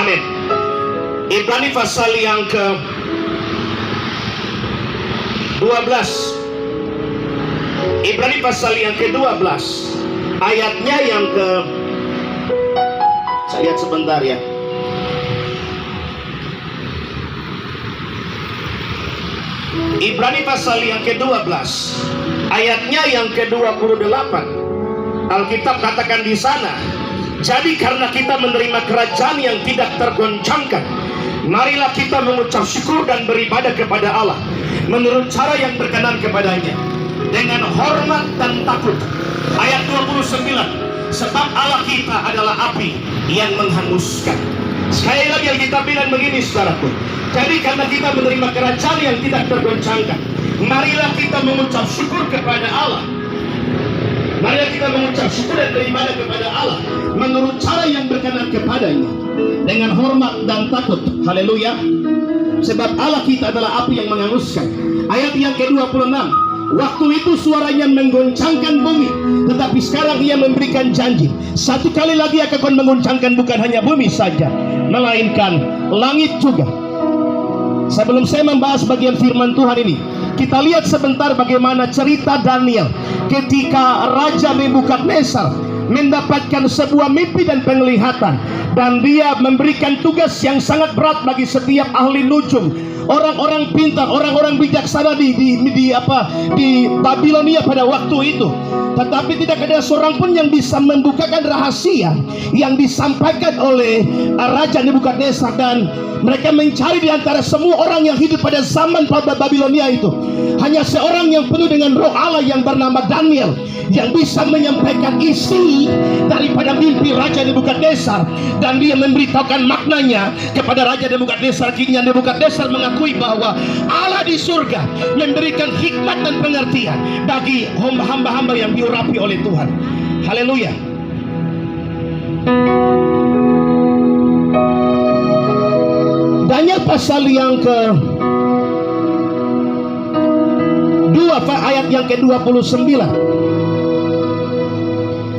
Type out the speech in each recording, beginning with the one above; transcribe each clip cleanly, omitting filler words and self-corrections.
Amin. Ibrani pasal yang ke 12. Ibrani pasal yang ke-12, ayatnya yang ke, saya lihat sebentar ya. Ibrani pasal yang ke-12, ayatnya yang ke-28. Alkitab katakan di sana, jadi karena kita menerima kerajaan yang tidak tergoncangkan, marilah kita mengucap syukur dan beribadah kepada Allah menurut cara yang berkenan kepadanya, dengan hormat dan takut. Ayat 29, sebab Allah kita adalah api yang menghanguskan. Sekali lagi Alkitab bilang begini, saudaraku, jadi karena kita menerima kerajaan yang tidak tergoncangkan, marilah kita mengucap syukur kepada Allah. Marilah kita mengucap syukur dan beribadah kepada Allah menurut cara yang berkenan kepadanya, dengan hormat dan takut. Haleluya. Sebab Allah kita adalah api yang menghanguskan. Ayat yang ke-26, waktu itu suaranya menggoncangkan bumi, tetapi sekarang ia memberikan janji, satu kali lagi akan menggoncangkan bukan hanya bumi saja, melainkan langit juga. Sebelum saya membahas bagian firman Tuhan ini, kita lihat sebentar bagaimana cerita Daniel ketika Raja Nebukadnezar mendapatkan sebuah mimpi dan penglihatan, dan dia memberikan tugas yang sangat berat bagi setiap ahli nujum, orang-orang pintar, orang-orang bijaksana di Babilonia pada waktu itu. Tetapi tidak ada seorang pun yang bisa membukakan rahasia yang disampaikan oleh Raja Nebukadnezar, dan mereka mencari di antara semua orang yang hidup pada zaman Babilonia itu, hanya seorang yang penuh dengan roh Allah yang bernama Daniel, yang bisa menyampaikan isi daripada mimpi Raja Nebukadnezar, dan dia memberitahukan maknanya kepada Raja Nebukadnezar. Kini Nebukadnezar mengakui bahwa Allah di surga memberikan hikmat dan pengertian bagi hamba-hamba yang diurapi oleh Tuhan. Haleluya. Daniel pasal yang ke 2 ayat yang ke-29,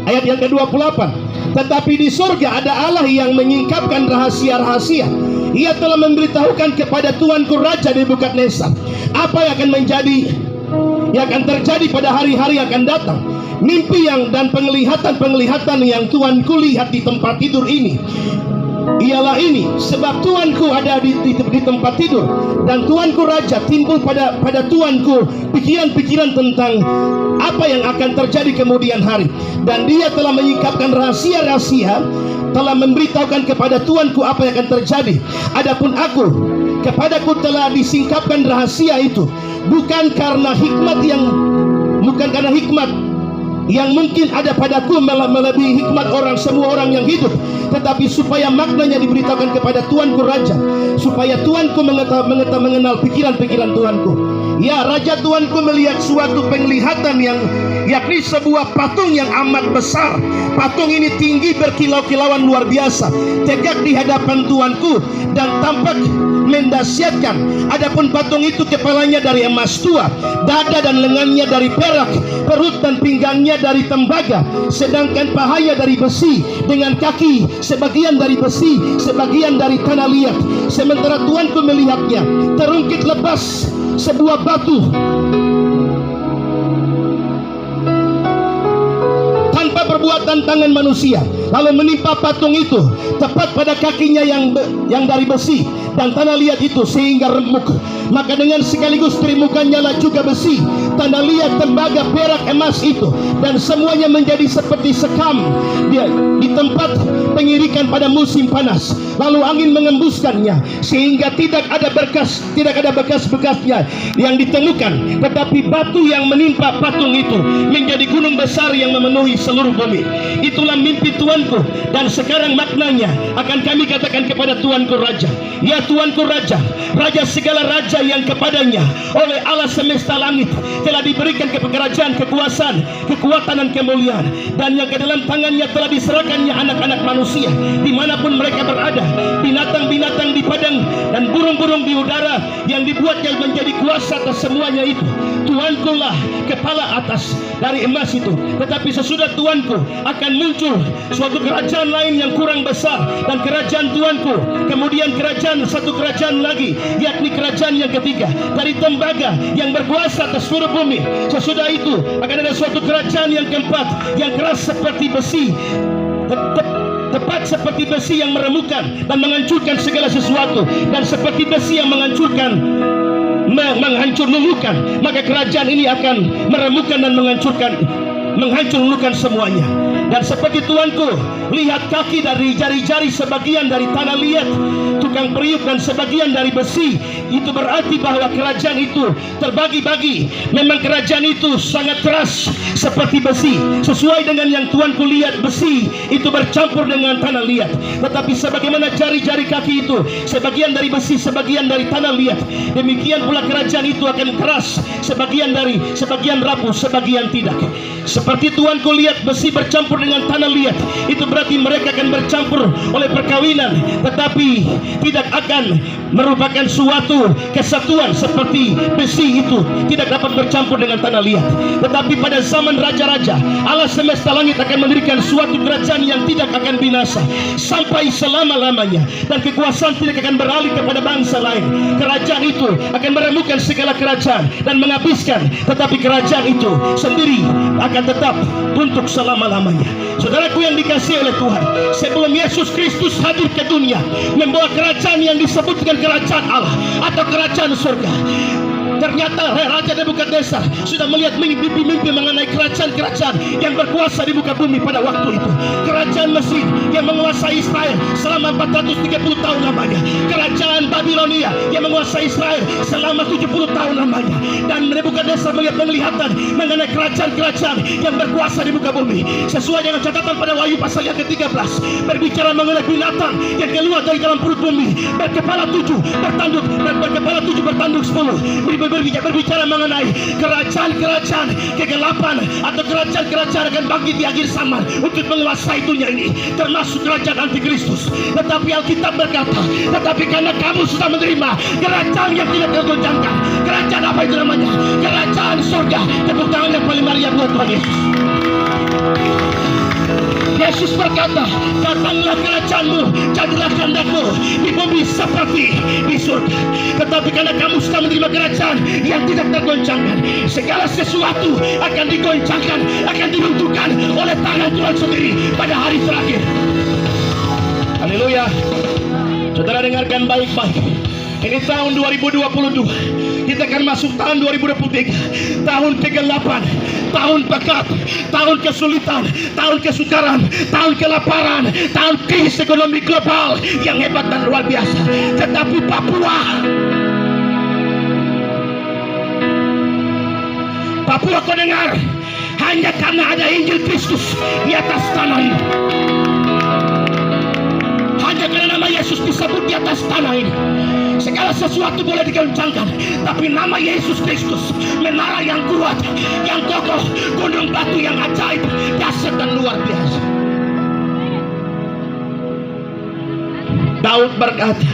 ayat yang ke-28. Tetapi di surga ada Allah yang menyingkapkan rahasia-rahasia. Ia telah memberitahukan kepada Tuanku Raja Nebukadnezar apa yang akan terjadi pada hari-hari yang akan datang. Mimpi dan penglihatan yang Tuanku lihat di tempat tidur ini ialah ini, sebab Tuanku ada di tempat tidur, dan Tuanku Raja timbul pada Tuanku pikiran-pikiran tentang apa yang akan terjadi kemudian hari, dan dia telah menyingkapkan rahasia-rahasia, telah memberitahukan kepada Tuanku apa yang akan terjadi. Adapun kepadaku telah disingkapkan rahasia itu, bukan karena hikmat yang mungkin ada padaku melebihi hikmat semua orang yang hidup, tetapi supaya maknanya diberitahukan kepada Tuanku Raja, supaya Tuanku mengenal pikiran-pikiran Tuanku. Ya, Raja Tuanku melihat suatu penglihatan yakni sebuah patung yang amat besar. Patung ini tinggi berkilau-kilauan luar biasa, tegak di hadapan Tuanku dan tampak mendahsyatkan. Adapun patung itu kepalanya dari emas tua, dada dan lengannya dari perak, perut dan pinggangnya dari tembaga, sedangkan pahanya dari besi, dengan kaki sebagian dari besi, sebagian dari tanah liat. Sementara Tuanku melihatnya, terungkit lepas sebuah batu tanpa perbuatan tangan manusia, lalu menimpa patung itu tepat pada kakinya yang dari besi dan tanah liat itu, sehingga remuk. Maka dengan sekaligus terimukannya lah juga besi, tanah liat, tembaga, perak, emas itu, dan semuanya menjadi seperti sekam di tempat pengirikan pada musim panas. Lalu angin mengembuskannya sehingga tidak ada bekas-bekasnya yang ditemukan, tetapi batu yang menimpa patung itu menjadi gunung besar yang memenuhi seluruh bumi. Itulah mimpi Tuanku, dan sekarang maknanya akan kami katakan kepada Tuanku Raja. Ya Tuanku Raja, Raja segala raja yang kepadanya oleh Allah semesta langit telah diberikan kekerajaan, kekuasaan, kekuatan dan kemuliaan, dan yang ke dalam tangannya telah diserahkannya anak-anak manusia dimanapun mereka berada, binatang-binatang di padang dan burung-burung di udara, yang dibuatnya menjadi kuasa atas semuanya itu. Tuanku lah kepala atas dari emas itu. Tetapi sesudah Tuanku akan muncul suatu kerajaan lain yang kurang besar, dan kerajaan Tuanku kemudian satu kerajaan lagi, yakni kerajaan yang ketiga dari tembaga yang berkuasa atas seluruh bumi. Sesudah itu akan ada suatu kerajaan yang keempat yang keras seperti besi, tepat seperti besi yang meremukkan dan menghancurkan segala sesuatu, dan seperti besi yang menghancur lulukan. Maka kerajaan ini akan meremukkan dan menghancur lulukan semuanya. Dan seperti Tuanku, lihat kaki dari jari-jari sebagian dari tanah liat tukang periuk dan sebagian dari besi. Itu berarti bahwa kerajaan itu terbagi-bagi. Memang kerajaan itu sangat keras seperti besi. Sesuai dengan yang Tuanku lihat, besi itu bercampur dengan tanah liat. Tetapi sebagaimana jari-jari kaki itu sebagian dari besi, sebagian dari tanah liat, demikian pula kerajaan itu akan keras. Sebagian rapuh, sebagian tidak. Seperti Tuanku lihat besi bercampur dengan tanah liat, itu berarti mereka akan bercampur oleh perkawinan, tetapi tidak akan merupakan suatu kesatuan seperti besi itu tidak dapat bercampur dengan tanah liat. Tetapi pada zaman raja-raja, Allah semesta langit akan mendirikan suatu kerajaan yang tidak akan binasa sampai selama-lamanya, dan kekuasaan tidak akan beralih kepada bangsa lain. Kerajaan itu akan meremukkan segala kerajaan dan menghabiskan, tetapi kerajaan itu sendiri akan tetap untuk selama-lamanya. Saudaraku yang dikasihi oleh Tuhan, sebelum Yesus Kristus hadir ke dunia membawa kerajaan yang disebut dengan kerajaan Allah atau kerajaan surga, ternyata Raja Nebukadnezar sudah melihat mimpi-mimpi mengenai kerajaan-kerajaan yang berkuasa di muka bumi pada waktu itu. Kerajaan Mesir yang menguasai Israel selama 430 tahun lamanya. Kerajaan Babilonia yang menguasai Israel selama 70 tahun lamanya. Dan Nebukadnezar melihat penglihatan mengenai kerajaan-kerajaan yang berkuasa di muka bumi. Sesuai dengan catatan pada Wahyu pasal yang ke-13, berbicara mengenai binatang yang keluar dari dalam perut bumi, berkepala 7 bertanduk 10. Berbicara mengenai kerajaan-kerajaan kegelapan atau kerajaan-kerajaan akan bangkit di akhir zaman untuk menguasai dunia ini, termasuk kerajaan antikristus. Tetapi Alkitab berkata, tetapi karena kamu sudah menerima kerajaan yang tidak tergoncangkan. Kerajaan apa itu namanya? Kerajaan surga. Tepuk tangan yang paling meriah buat Tuhan Yesus. Yesus berkata, datanglah kerajaanmu, jadilah kehendakmu di bumi seperti di surga. Tetapi karena kamu sudah menerima kerajaan yang tidak tergoncangkan, segala sesuatu akan digoncangkan, akan diruntuhkan oleh tangan Tuhan sendiri pada hari terakhir. Haleluya. Saudara dengarkan baik-baik. Ini tahun 2022. Kita akan masuk tahun 2023. Tahun kegelapan, tahun pekat, tahun kesulitan, tahun kesukaran, tahun kelaparan, tahun krisis ekonomi global yang hebat dan luar biasa. Tetapi Papua kau dengar, hanya karena ada Injil Kristus di atas tanah ini. Hanya karena nama Yesus disebut di atas tanah ini, segala sesuatu boleh digoncangkan. Tapi nama Yesus Kristus, menara yang kuat, yang kokoh, gunung batu yang ajaib, dahsyat dan luar biasa. Daud berkata,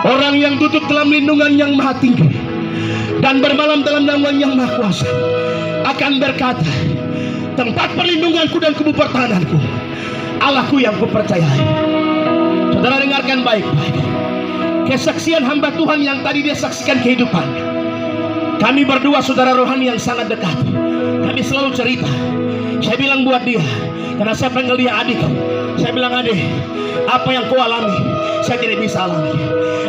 orang yang duduk dalam lindungan yang maha tinggi dan bermalam dalam naungan yang maha kuasa akan berkata, tempat perlindunganku dan kubu pertahananku, Allahku yang kupercayai. Saudara dengarkan baik-baik. Kesaksian hamba Tuhan yang tadi dia saksikan kehidupan. Kami berdua saudara rohani yang sangat dekat. Kami selalu cerita. Saya bilang buat dia, karena saya panggil dia adik. Saya bilang, adik, apa yang kau alami, saya tidak bisa alami.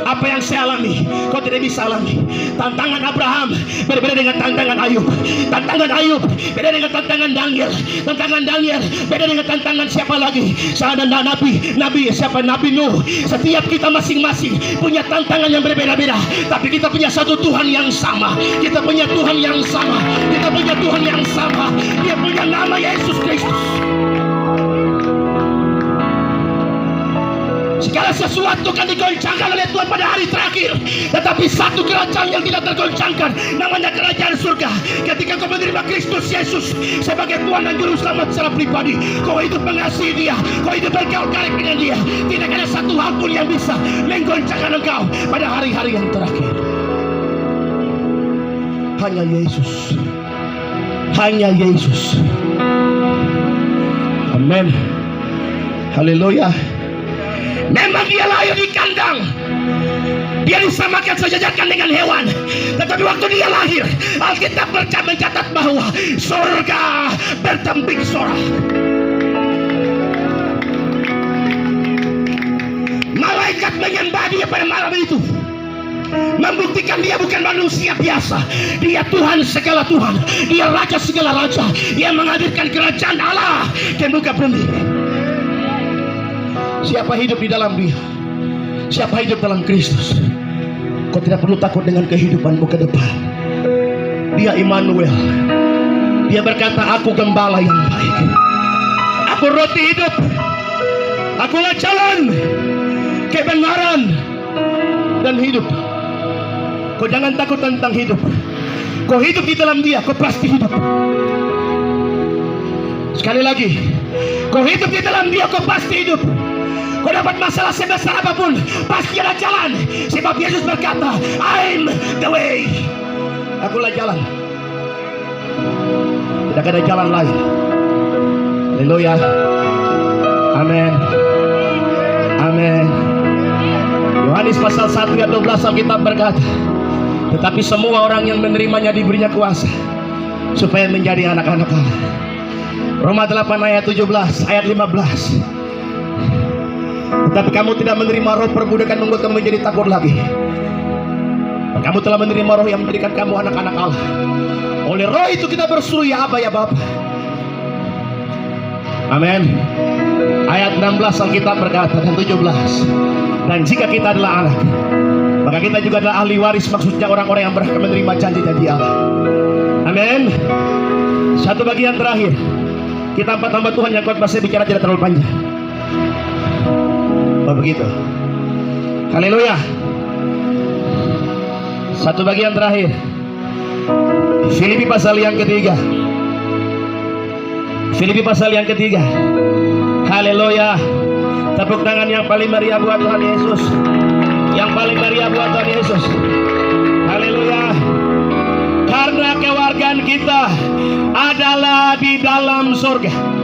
Apa yang saya alami, kau tidak bisa alami. Tantangan Abraham berbeda dengan tantangan Ayub. Tantangan Ayub beda dengan tantangan Daniel. Tantangan Daniel beda dengan tantangan siapa lagi? Saya ada Nabi siapa? Nabi Nuh. Setiap kita masing-masing punya tantangan yang berbeda-beda. Tapi kita punya satu Tuhan yang sama. Kita punya Tuhan yang sama. Kita punya Tuhan yang sama. Dia punya nama Yesus Kristus. Segala sesuatu kan digoncangkan oleh Tuhan pada hari terakhir. Tetapi satu kerajaan yang tidak tergoncangkan, namanya kerajaan surga. Ketika kau menerima Kristus Yesus sebagai Tuhan dan Juru Selamat secara pribadi, kau hidup mengasihi Dia, kau hidup bergaul karib dengan Dia. Tidak ada satu hal pun yang bisa menggoncangkan engkau pada hari-hari yang terakhir. Hanya Yesus. Hanya Yesus. Amin. Haleluya. Memang dia lahir di kandang, dia disamakan sejajarkan dengan hewan. Tetapi waktu dia lahir, Alkitab mencatat bahwa surga bertembing sorak. Malaikat menyembah dia pada malam itu, membuktikan dia bukan manusia biasa. Dia Tuhan segala Tuhan, dia Raja segala Raja, yang menghadirkan kerajaan Allah ke muka bumi. Siapa hidup di dalam dia, siapa hidup dalam Kristus, kau tidak perlu takut dengan kehidupanmu ke depan. Dia Immanuel. Dia berkata, aku gembala yang baik, aku roti hidup, akulah jalan, kebenaran, dan hidup. Kau jangan takut tentang hidup. Kau hidup di dalam dia, kau pasti hidup. Sekali lagi, kau hidup di dalam dia, kau pasti hidup. Kau dapat masalah sebesar apapun, pasti ada jalan. Sebab Yesus berkata, I'm the way. Akulah jalan. Tidak ada jalan lain. Haleluya. Amin. Amin. Yohanes pasal 1 ayat 12 Alkitab berkata, tetapi semua orang yang menerimanya diberinya kuasa supaya menjadi anak-anak Allah. Roma 8 ayat 17 ayat 15. Tetapi kamu tidak menerima roh perbudakan membuat kamu menjadi takut lagi. Kamu telah menerima roh yang menjadikan kamu anak-anak Allah. Oleh roh itu kita berseru, ya Aba, ya Bapa. Amin. Ayat 16 Alkitab berkata dan 17, dan jika kita adalah anak, maka kita juga adalah ahli waris, maksudnya orang-orang yang berhak menerima janji-janji Allah. Amin. Satu bagian terakhir, kita 4 hamba Tuhan yang kuat masih bicara tidak terlalu panjang. Oh begitu. Haleluya. Satu bagian terakhir, Filipi pasal yang ketiga. Filipi pasal yang ketiga. Haleluya. Tepuk tangan yang paling meriah buat Tuhan Yesus. Yang paling meriah buat Tuhan Yesus. Haleluya. Karena kewargaan kita adalah di dalam surga.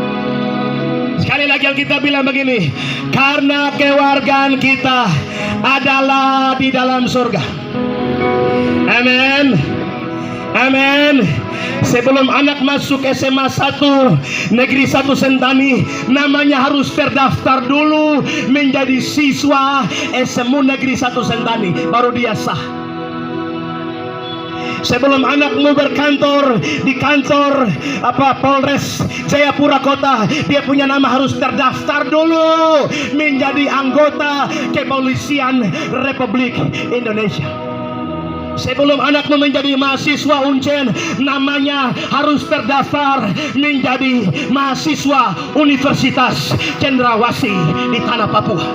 Sekali lagi Alkitab bilang begini, karena kewargaan kita adalah di dalam surga. Amin. Amin. Sebelum anak masuk SMA 1 Negeri 1 Sentani, namanya harus terdaftar dulu menjadi siswa SMU Negeri 1 Sentani, baru dia sah. Sebelum anakmu berkantor di kantor Polres Jayapura Kota, dia punya nama harus terdaftar dulu menjadi anggota Kepolisian Republik Indonesia. Sebelum anakmu menjadi mahasiswa Uncen, namanya harus terdaftar menjadi mahasiswa Universitas Cendrawasih di tanah Papua.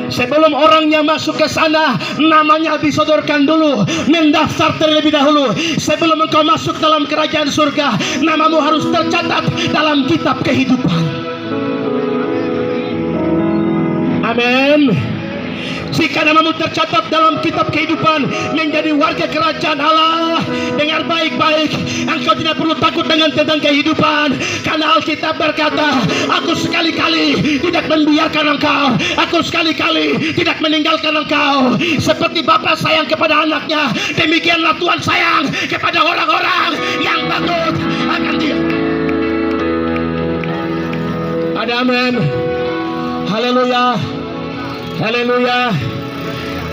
Sebelum orangnya masuk ke sana, namanya disodorkan dulu, mendaftar terlebih dahulu. Sebelum engkau masuk dalam kerajaan surga, namamu harus tercatat dalam kitab kehidupan. Amin. Jika namamu tercatat dalam kitab kehidupan menjadi warga kerajaan Allah, dengar baik-baik, engkau tidak perlu takut dengan tentang kehidupan. Karena Alkitab berkata, aku sekali-kali tidak membiarkan engkau, aku sekali-kali tidak meninggalkan engkau. Seperti Bapa sayang kepada anaknya, demikianlah Tuhan sayang kepada orang-orang yang takut akan Dia. Ada amin. Haleluya. Haleluya.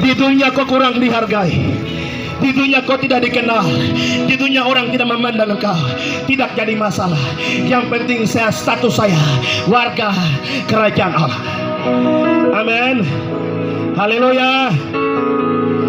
Di dunia kau kurang dihargai, di dunia kau tidak dikenal, di dunia orang tidak memandang engkau, tidak jadi masalah. Yang penting status saya warga kerajaan Allah. Amin. Haleluya.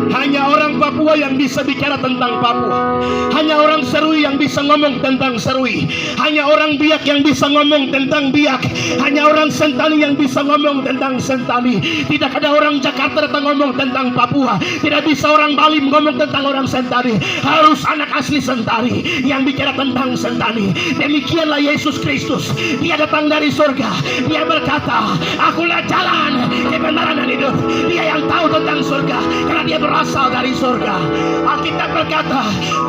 Hanya orang Papua yang bisa bicara tentang Papua. Hanya orang Serui yang bisa ngomong tentang Serui. Hanya orang Biak yang bisa ngomong tentang Biak. Hanya orang Sentani yang bisa ngomong tentang Sentani. Tidak ada orang Jakarta datang ngomong tentang Papua. Tidak bisa orang Bali ngomong tentang orang Sentani. Harus anak asli Sentani yang bicara tentang Sentani. Demikianlah Yesus Kristus. Dia datang dari surga. Dia berkata, akulah jalan, kebenaran dan hidup. Dia yang tahu tentang surga karena dia berasal dari surga. Alkitab berkata,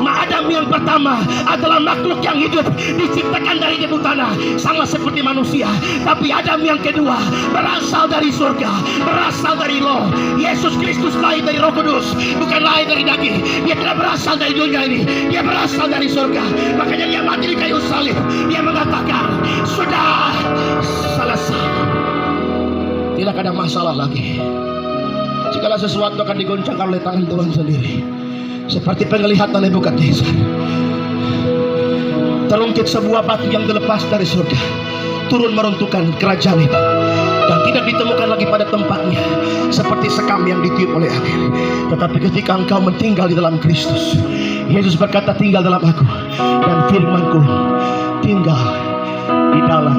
Adam yang pertama adalah makhluk yang hidup, diciptakan dari debu tanah, sama seperti manusia. Tapi Adam yang kedua berasal dari surga, berasal dari Roh. Yesus Kristus lahir dari Roh Kudus, bukan lahir dari daging. Dia tidak berasal dari dunia ini, dia berasal dari surga. Makanya dia mati di kayu salib. Dia mengatakan, sudah selesai. Tidak ada masalah lagi. Segala sesuatu akan digoncangkan oleh tangan Tuhan sendiri. Seperti penglihatan Nebukadnezar. Terungkit sebuah batu yang dilepas dari surga, turun meruntuhkan kerajaan itu, dan tidak ditemukan lagi pada tempatnya, seperti sekam yang ditiup oleh angin. Tetapi ketika engkau tinggal di dalam Kristus, Yesus berkata, tinggal dalam aku, dan firman-Ku tinggal di dalam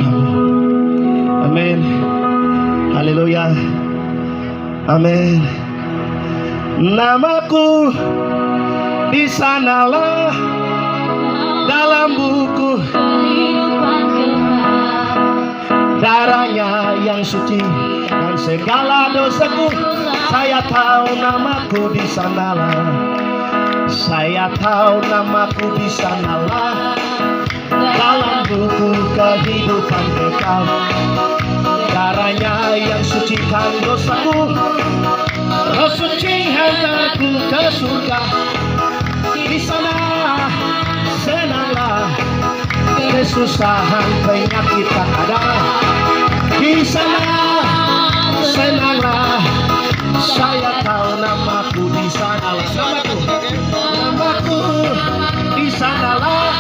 kamu. Amin. Haleluya. Amin. Namaku di sanalah dalam buku darahnya yang suci dan segala dosaku. Saya tahu namaku di sanalah. Saya tahu namaku di sanalah dalam buku kehidupan kekal. Darahnya yang sucikan dosaku, Roh suci hantarku ke surga. Di sana senanglah, kesusahan penyakit tak ada. Di sana senanglah, saya tahu namaku di sanalah. Namaku di sanalah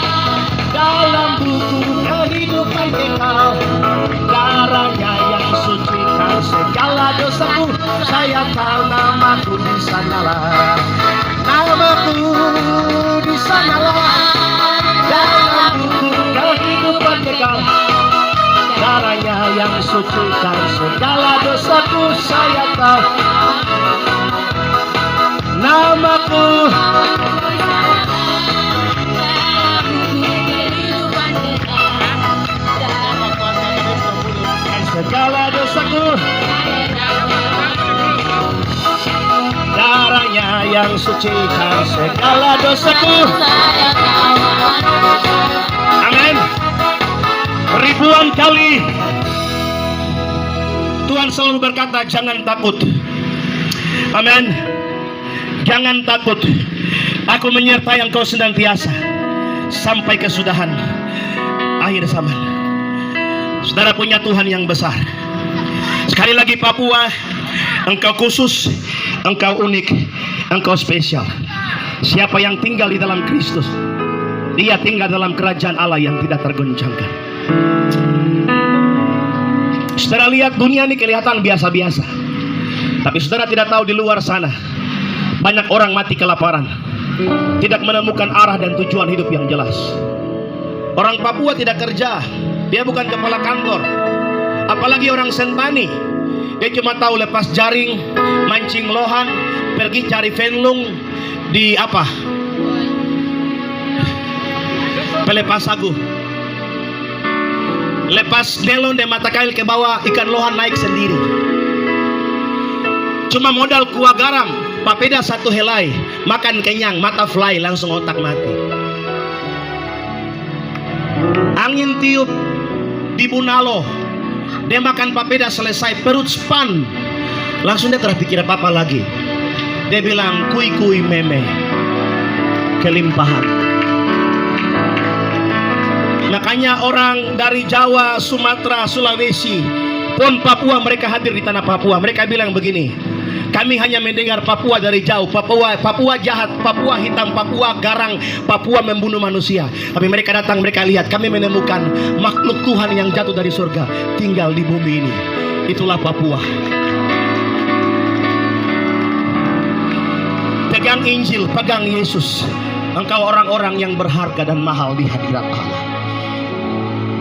dalam buku kehidupan kekal. Darahnya yang sucikan segala dosaku. Saya tahu namaku di sanalah. Namaku di sanalah dalam buku kehidupan kekal. Darahnya yang sucikan segala dosaku. Saya tahu namaku. Segala dosaku, darahnya yang sucikan segala dosaku. Amin. Ribuan kali Tuhan selalu berkata, jangan takut. Amin. Jangan takut, aku menyertai engkau senantiasa sampai kesudahan akhir zaman. Saudara punya Tuhan yang besar. Sekali lagi, Papua, engkau khusus, engkau unik, engkau spesial. Siapa yang tinggal di dalam Kristus, dia tinggal dalam kerajaan Allah yang tidak tergoncangkan. Saudara lihat, dunia ini kelihatan biasa-biasa, tapi saudara tidak tahu di luar sana banyak orang mati kelaparan, tidak menemukan arah dan tujuan hidup yang jelas. Orang Papua tidak kerja, dia bukan kepala kantor. Apalagi orang Sentani, dia cuma tahu lepas jaring, mancing lohan, pergi cari venlung di apa, pelepas sagu. Lepas nelon dan mata kail ke bawah, ikan lohan naik sendiri. Cuma modal kuah garam, papeda satu helai, makan kenyang, mata fly, langsung otak mati. Angin tiup di Bunalo, dia makan papeda selesai, perut span, langsung dia terpikir apa lagi. Dia bilang, kui meme, kelimpahan. Makanya orang dari Jawa, Sumatera, Sulawesi, pun Papua, mereka hadir di tanah Papua. Mereka bilang begini, kami hanya mendengar Papua dari jauh. Papua jahat, Papua hitam, Papua garang, Papua membunuh manusia. Tapi mereka datang, mereka lihat, kami menemukan makhluk Tuhan yang jatuh dari surga, tinggal di bumi ini. Itulah Papua. Pegang Injil, pegang Yesus. Engkau orang-orang yang berharga dan mahal di hadirat Allah.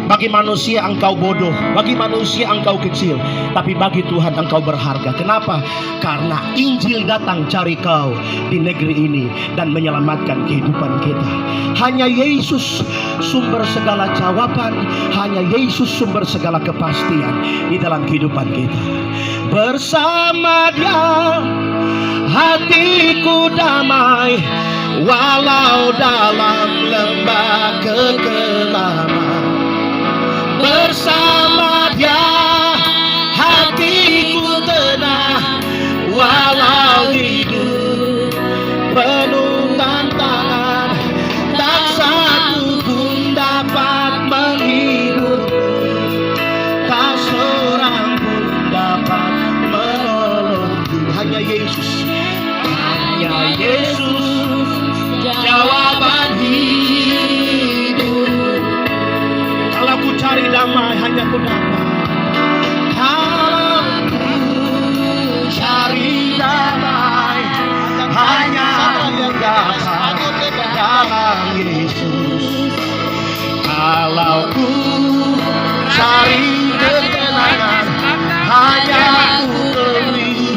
Bagi manusia engkau bodoh, bagi manusia engkau kecil, tapi bagi Tuhan engkau berharga. Kenapa? Karena Injil datang cari kau di negeri ini dan menyelamatkan kehidupan kita. Hanya Yesus sumber segala jawaban, hanya Yesus sumber segala kepastian di dalam kehidupan kita. Bersama Dia hatiku damai, walau dalam lembah kegelapan. Bersama Dia hatiku tenang, walau hidup penuh tantangan. Tak satu pun dapat menghibur, tak seorang pun dapat menolongku. Hanya Yesus, hanya Yesus jawaban hidup. Kalau ku cari damai hanya ku dapat. Kalau ku cari damai hanya ku dapat dalam Yesus. Kalau ku cari ketenangan hanya ku beri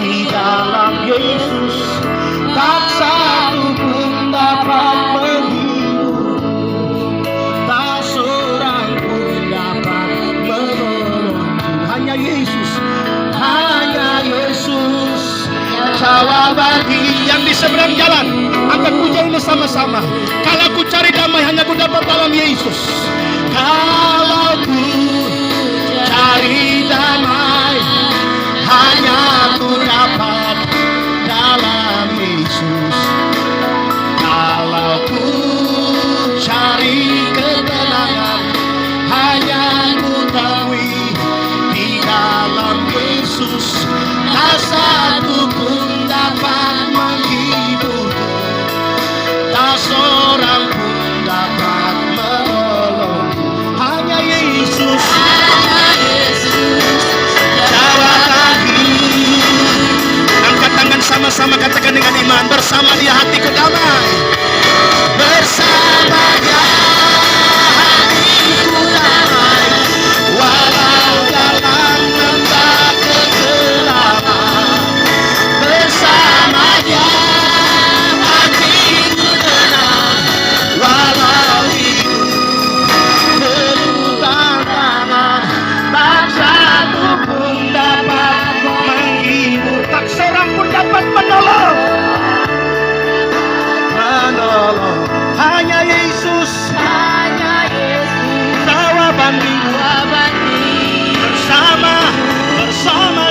di dalam Yesus. Tak satu pun dapat menghibur, tak seorang pun dapat menolongku. Hanya Yesus, hanya Yesus jawaban yang di seberang jalan. Angkat puja ini sama-sama. Kalau ku cari damai hanya ku dapat dalam Yesus. Kalau ku cari damai hanya ku dapat dalam Yesus. Kalau ku cari ketenangan hanya ku temui di dalam Yesus. Tak satu pun dapat menghibur, tak seorang pun dapat menolong. Hanya Yesus, hanya Yesus jawaban hidup. Angkat tangan sama-sama, katakan dengan iman. Bersama Dia hatiku damai, bersama Dia hatiku damai, walau dalam lembah kegelapan. Bersama Dia hatiku tenang, walau hidup penuh tantangan. Tak satu pun dapat menghibur, tak seorang pun dapat menolong. Hanya Yesus, hanya Yesus jawaban hidup. Bersama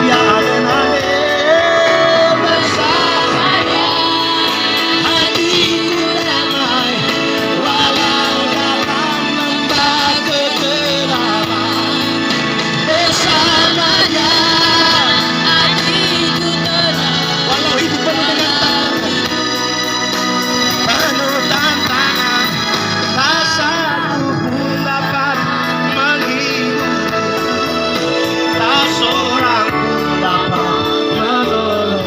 Dia, amin amin. Bersama Dia hatiku damai, walau dalam lembah kegelapan. Bersama Dia hatiku tenang, walau hidup penuh dengan tantangan, tak satu pun dapat menghibur, tak seorang pun dapat menolong.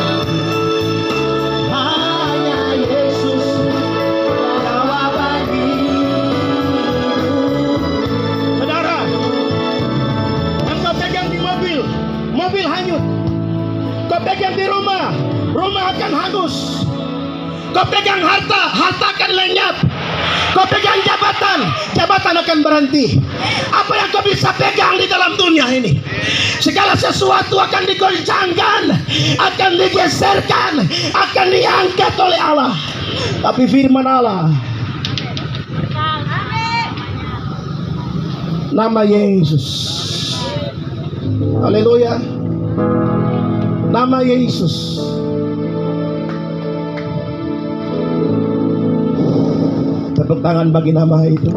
Hanya Yesus jawaban hidup. Saudara, engkau pegang di mobil, mobil hanyut. Kau pegang di rumah, rumah akan hangus. Kau pegang harta, harta akan lenyap. Kau pegang jabatan, jabatan akan berhenti. Apa yang kau bisa pegang di dalam dunia ini? Segala sesuatu akan digoncangkan, akan digeserkan, akan diangkat oleh Allah. Tapi firman Allah, nama Yesus, haleluya, nama Yesus. Tepuk tangan bagi nama itu.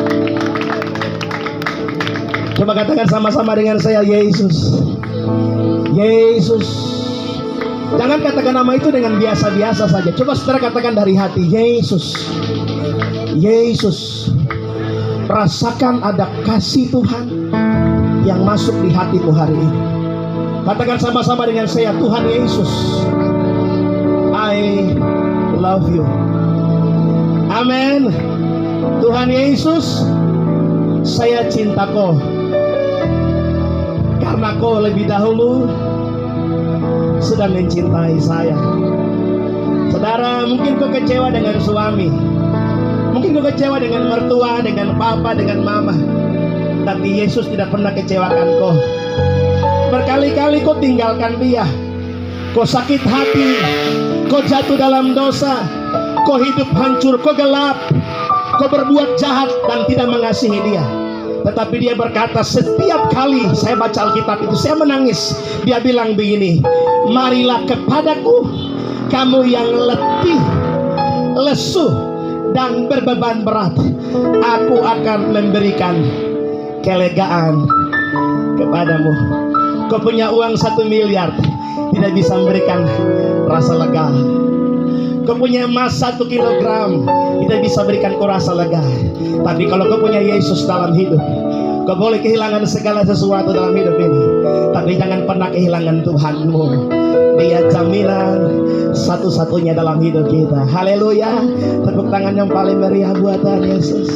Coba katakan sama-sama dengan saya, Yesus. Yesus. Jangan katakan nama itu dengan biasa-biasa saja. Coba saudara katakan dari hati, Yesus. Yesus. Rasakan ada kasih Tuhan yang masuk di hatimu hari ini. Katakan sama-sama dengan saya, Tuhan Yesus, I love you. Amin. Tuhan Yesus, saya cinta kau karena kau lebih dahulu sudah mencintai saya. Saudara, mungkin kau kecewa dengan suami, mungkin kau kecewa dengan mertua, dengan papa, dengan mama, tapi Yesus tidak pernah kecewakan kau. Berkali-kali kau tinggalkan dia, kau sakit hati, kau jatuh dalam dosa, kau hidup hancur, kau gelap, kau berbuat jahat dan tidak mengasihi dia. Tetapi dia berkata, setiap kali saya baca Alkitab itu saya menangis. Dia bilang begini, marilah kepadaku kamu yang letih, lesu dan berbeban berat, aku akan memberikan kelegaan kepadamu. Kau punya uang 1 miliar, tidak bisa memberikan rasa lega. Kau punya emas 1 kilogram, tidak bisa berikan kau rasa lega. Tapi kalau kau punya Yesus dalam hidup, kau boleh kehilangan segala sesuatu dalam hidup ini, tapi jangan pernah kehilangan Tuhanmu. Dia jaminan satu-satunya dalam hidup kita. Haleluya. Tepuk tangan yang paling meriah buat Tuhan Yesus.